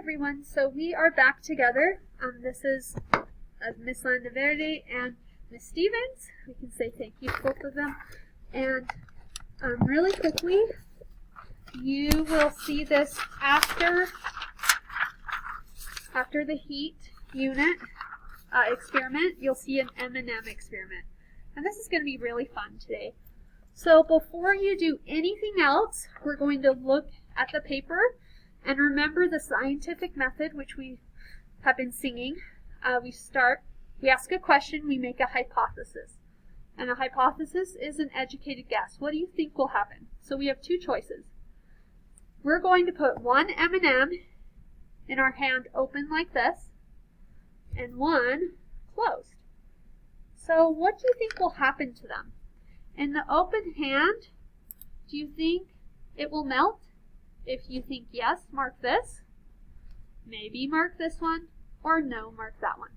everyone, so we are back together. This is Miss Landaverde and Miss Stevens. We can say thank you to both of them. And really quickly, you will see this after the heat unit experiment. You'll see an M&M experiment. And this is going to be really fun today. So before you do anything else, we're going to look at the paper and remember the scientific method, which we have been singing. We ask a question, we make a hypothesis. And a hypothesis is an educated guess. What do you think will happen? So we have two choices. We're going to put one M&M in our hand open like this, and one closed. So what do you think will happen to them? In the open hand, do you think it will melt? If you think yes, mark this. Maybe mark this one, or no, mark that one.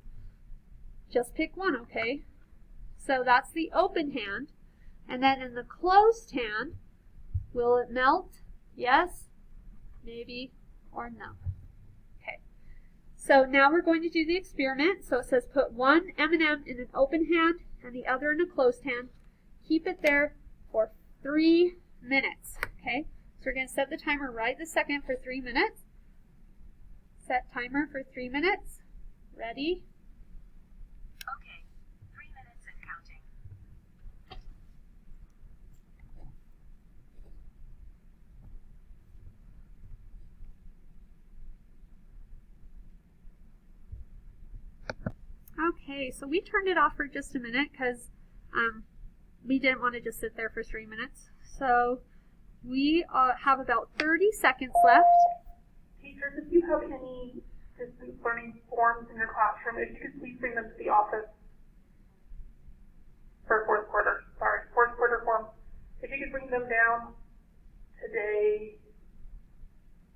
Just pick one, okay? So that's the open hand. And then in the closed hand, will it melt? Yes, maybe, or no. Okay. So now we're going to do the experiment. So it says put one M&M in an open hand and the other in a closed hand. Keep it there for 3 minutes, okay? So we're going to set the timer right this second for 3 minutes. Set timer for 3 minutes. Ready? Okay, 3 minutes and counting. Okay, so we turned it off for just a minute because we didn't want to just sit there for 3 minutes. So we have about 30 seconds left. Teachers, if you have any distance learning forms in your classroom, if you could please bring them to the office for fourth quarter forms. If you could bring them down today,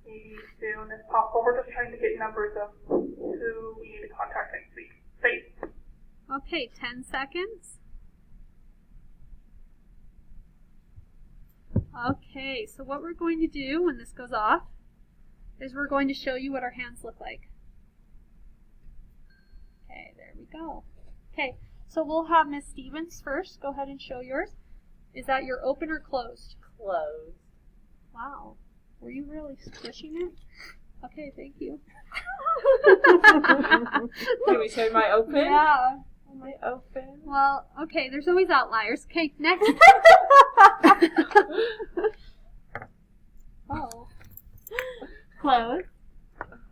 maybe soon as possible. We're just trying to get numbers of who we need to contact next week. Thanks. Okay, 10 seconds. Okay, so what we're going to do when this goes off is we're going to show you what our hands look like. Okay, there we go. Okay, so we'll have Miss Stevens first. Go ahead and show yours. Is that your open or closed? Closed. Wow. Were you really squishing it? Okay, thank you. Can we show my open? Yeah. My open. Well, okay, there's always outliers. Okay, next. Oh. Closed.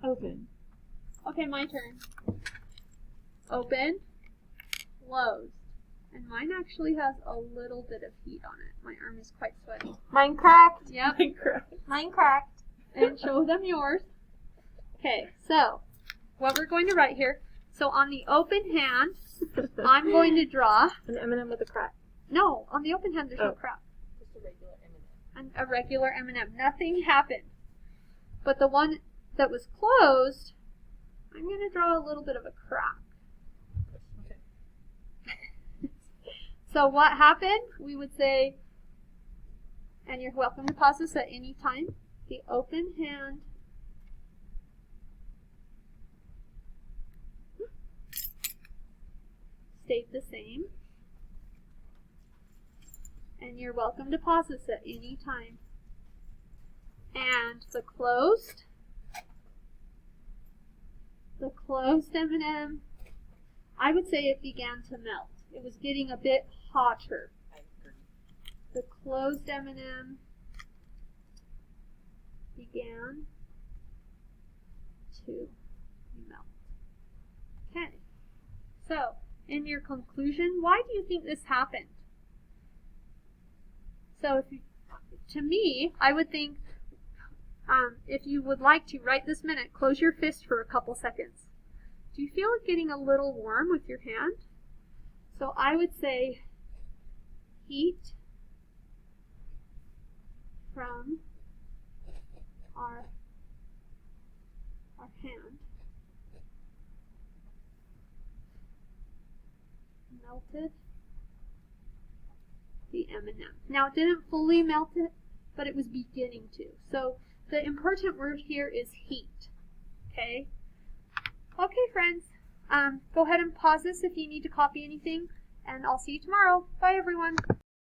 Open. Okay, my turn. Open. Closed. And mine actually has a little bit of heat on it. My arm is quite sweaty. Mine cracked. Yep. Mine cracked. And show them yours. Okay, so what we're going to write here. So on the open hand, I'm going to draw. An M&M with a crack. No, on the open hand there's no crack. Just a regular M&M. A regular M&M. Nothing happened. But the one that was closed, I'm going to draw a little bit of a crack. Okay. So what happened? We would say, and you're welcome to pause this at any time, the open hand stayed the same. And you're welcome to pause this at any time. And the closed M&M, I would say it began to melt. It was getting a bit hotter. The closed M&M began to melt. Okay, so in your conclusion, why do you think this happened? So to me, I would think if you would like to, right this minute, close your fist for a couple seconds. Do you feel it getting a little warm with your hand? So I would say heat from our hand melted the M&M. Now it didn't fully melt it, but it was beginning to. So the important word here is heat. Okay. friends. Go ahead and pause this if you need to copy anything, and I'll see you tomorrow. Bye, everyone.